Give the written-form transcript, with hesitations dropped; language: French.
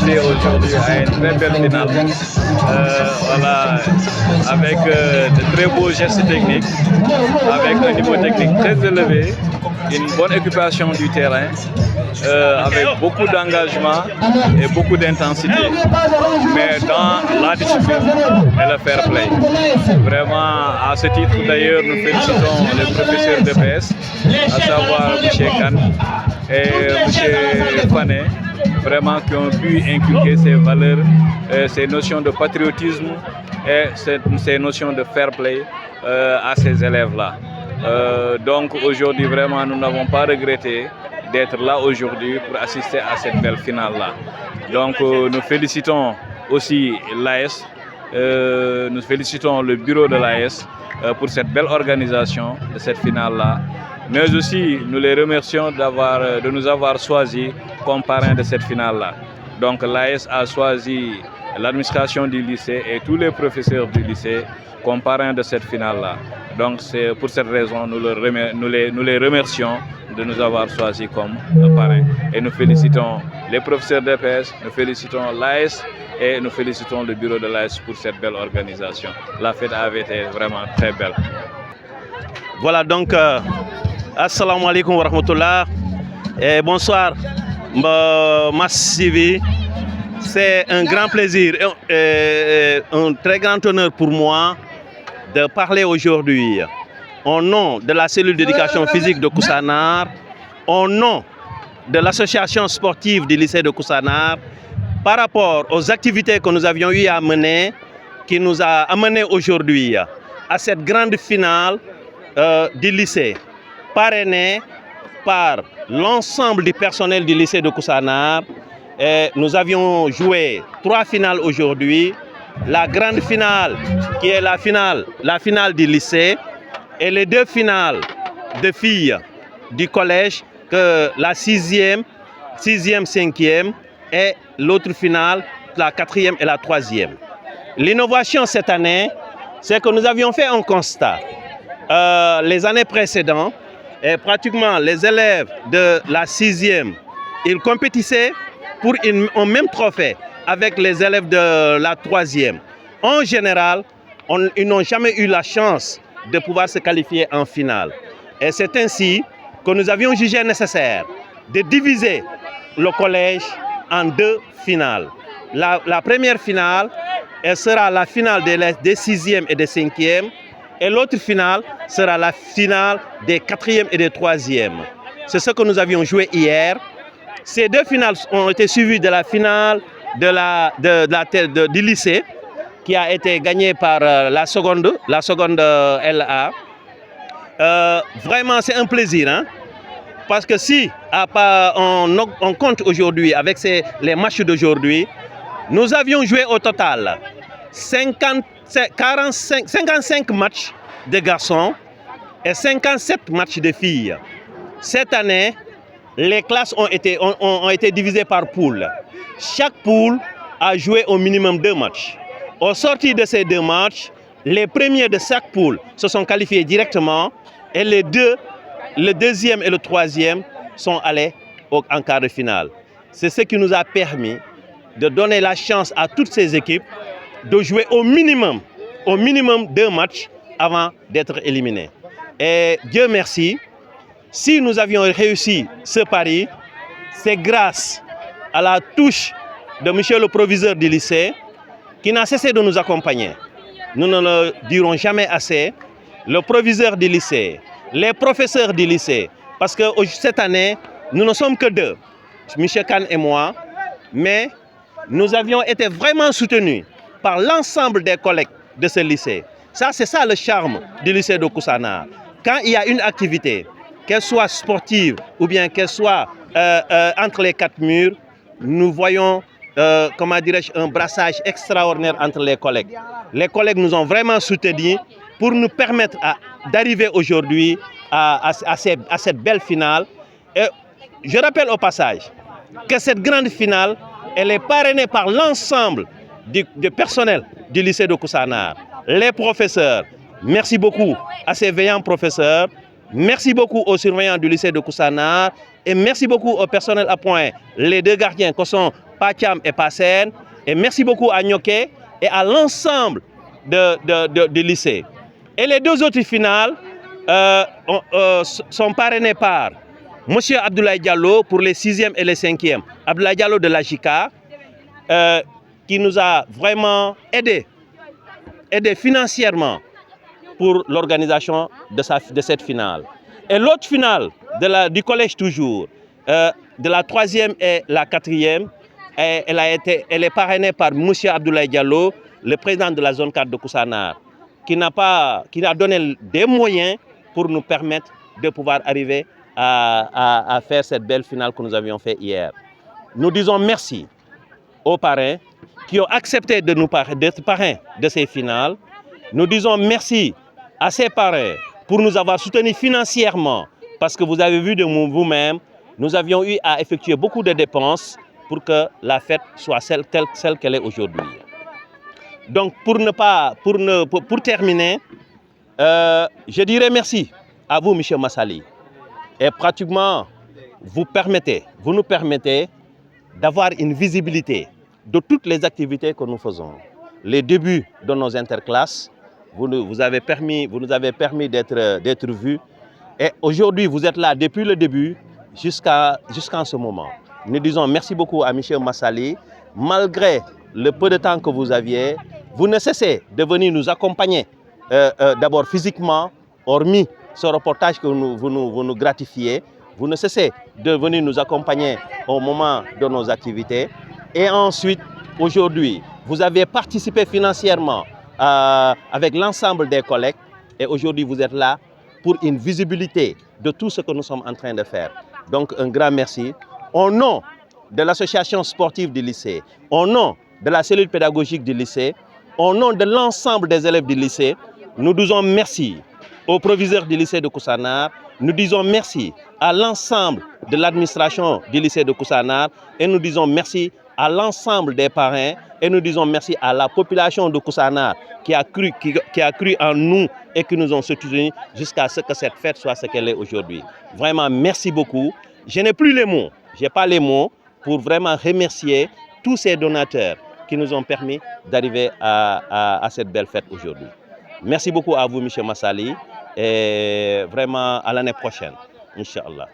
assisté aujourd'hui à une très belle finale. Voilà, avec de très beaux gestes techniques, avec un niveau technique très élevé, une bonne occupation du terrain, avec beaucoup d'engagement et beaucoup d'intensité, mais dans la discipline et le fair play. Vraiment, à ce titre d'ailleurs, nous félicitons les professeurs de PS, à savoir M. Khan et M. Fané, vraiment qui ont pu inculquer ces valeurs, ces notions de patriotisme et ces notions de fair play à ces élèves-là. Donc aujourd'hui, vraiment, nous n'avons pas regretté d'être là aujourd'hui pour assister à cette belle finale-là. Donc nous félicitons aussi l'AS, nous félicitons le bureau de l'AS pour cette belle organisation de cette finale-là. Mais aussi, nous les remercions de nous avoir choisis comme parrain de cette finale-là. Donc l'AS a choisi l'administration du lycée et tous les professeurs du lycée comme parrain de cette finale-là. Donc c'est pour cette raison nous les remercions de nous avoir choisis comme parrain. Et nous félicitons les professeurs d'EPS, nous félicitons l'AS et nous félicitons le bureau de l'AS pour cette belle organisation. La fête avait été vraiment très belle. Voilà donc, assalamu alaikum wa rahmatullah et bonsoir Massivi. C'est un grand plaisir et un très grand honneur pour moi de parler aujourd'hui au nom de la cellule d'éducation physique de Koussanar, au nom de l'association sportive du lycée de Koussanar, par rapport aux activités que nous avions eu à mener, qui nous a amené aujourd'hui à cette grande finale du lycée, parrainée par l'ensemble du personnel du lycée de Koussanar. Et nous avions joué 3 finales aujourd'hui. La grande finale qui est la finale du lycée, et les 2 finales de filles du collège, que la 6e, 5e, et l'autre finale, la 4e et la 3e. L'innovation cette année, c'est que nous avions fait un constat. Les années précédentes, et pratiquement les élèves de la 6e, ils compétissaient pour un même trophée avec les élèves de la 3e. En général, ils n'ont jamais eu la chance de pouvoir se qualifier en finale. Et c'est ainsi que nous avions jugé nécessaire de diviser le collège en 2 finales. La première finale, elle sera la finale des 6e et des 5e, et l'autre finale sera la finale des 4e et des 3e. C'est ce que nous avions joué hier. Ces 2 finales ont été suivies de la finale du lycée, qui a été gagnée par la seconde LA. Vraiment, c'est un plaisir, hein? Parce que si on compte aujourd'hui avec les matchs d'aujourd'hui, nous avions joué au total 55 matchs de garçons et 57 matchs de filles. Cette année, les classes ont été divisées par poules. Chaque poule a joué au minimum 2 matchs. Au sortir de ces 2 matchs, les premiers de chaque poule se sont qualifiés directement et le 2e et le 3e sont allés en quart de finale. C'est ce qui nous a permis de donner la chance à toutes ces équipes de jouer au minimum 2 matchs avant d'être éliminés. Et Dieu merci, si nous avions réussi ce pari, c'est grâce à la touche de monsieur le proviseur du lycée qui n'a cessé de nous accompagner. Nous ne le dirons jamais assez. Le proviseur du lycée, les professeurs du lycée, parce que cette année, nous ne sommes que 2, M. Khan et moi, mais nous avions été vraiment soutenus par l'ensemble des collègues de ce lycée. C'est ça le charme du lycée de Koussanar. Quand il y a une activité, qu'elle soit sportive ou bien qu'elle soit entre les 4 murs, nous voyons un brassage extraordinaire entre les collègues. Les collègues nous ont vraiment soutenus pour nous permettre d'arriver aujourd'hui à cette belle finale. Et je rappelle au passage que cette grande finale, elle est parrainée par l'ensemble du personnel du lycée de Koussanar. Les professeurs, merci beaucoup à ces veillants professeurs, merci beaucoup aux surveillants du lycée de Koussanar Et merci beaucoup au personnel à point, les deux gardiens que sont Pacham et Passen. Et merci beaucoup à Nyoké et à l'ensemble du lycée. Et les deux autres finales sont parrainées par M. Abdoulaye Diallo pour les 6e et les 5e. Abdoulaye Diallo de la JICA, qui nous a vraiment aidé financièrement pour l'organisation de cette finale. Et l'autre finale du collège toujours, de la 3e et la 4e, elle est parrainée par M. Abdoulaye Diallo, le président de la zone 4 de Koussanar, qui a donné des moyens pour nous permettre de pouvoir arriver à faire cette belle finale que nous avions fait hier. Nous disons merci aux parrains qui ont accepté d'être parrains de ces finales. Nous disons merci à ces parrains pour nous avoir soutenus financièrement, parce que vous avez vu de vous-même, nous avions eu à effectuer beaucoup de dépenses pour que la fête soit celle qu'elle est aujourd'hui. Donc pour terminer, je dirais merci à vous, M. Massali. Et pratiquement, vous nous permettez d'avoir une visibilité de toutes les activités que nous faisons. Les débuts de nos interclasses, vous nous avez permis d'être vus. Et aujourd'hui, vous êtes là depuis le début jusqu'à ce moment. Nous disons merci beaucoup à M. Massali. Malgré le peu de temps que vous aviez, vous ne cessez de venir nous accompagner, d'abord physiquement, hormis ce reportage que vous nous gratifiez. Vous ne cessez de venir nous accompagner au moment de nos activités. Et ensuite, aujourd'hui, vous avez participé financièrement avec l'ensemble des collègues. Et aujourd'hui, vous êtes là pour une visibilité de tout ce que nous sommes en train de faire. Donc, un grand merci. Au nom de l'association sportive du lycée, au nom de la cellule pédagogique du lycée, au nom de l'ensemble des élèves du lycée, nous disons merci au proviseur du lycée de Koussanar, nous disons merci à l'ensemble de l'administration du lycée de Koussanar et nous disons merci à l'ensemble des parrains et nous disons merci à la population de Koussanar qui a cru en nous et qui nous ont soutenus jusqu'à ce que cette fête soit ce qu'elle est aujourd'hui. Vraiment, merci beaucoup. Je n'ai plus les mots, je n'ai pas les mots pour vraiment remercier tous ces donateurs qui nous ont permis d'arriver à cette belle fête aujourd'hui. Merci beaucoup à vous, M. Massali, et vraiment à l'année prochaine, Inch'Allah.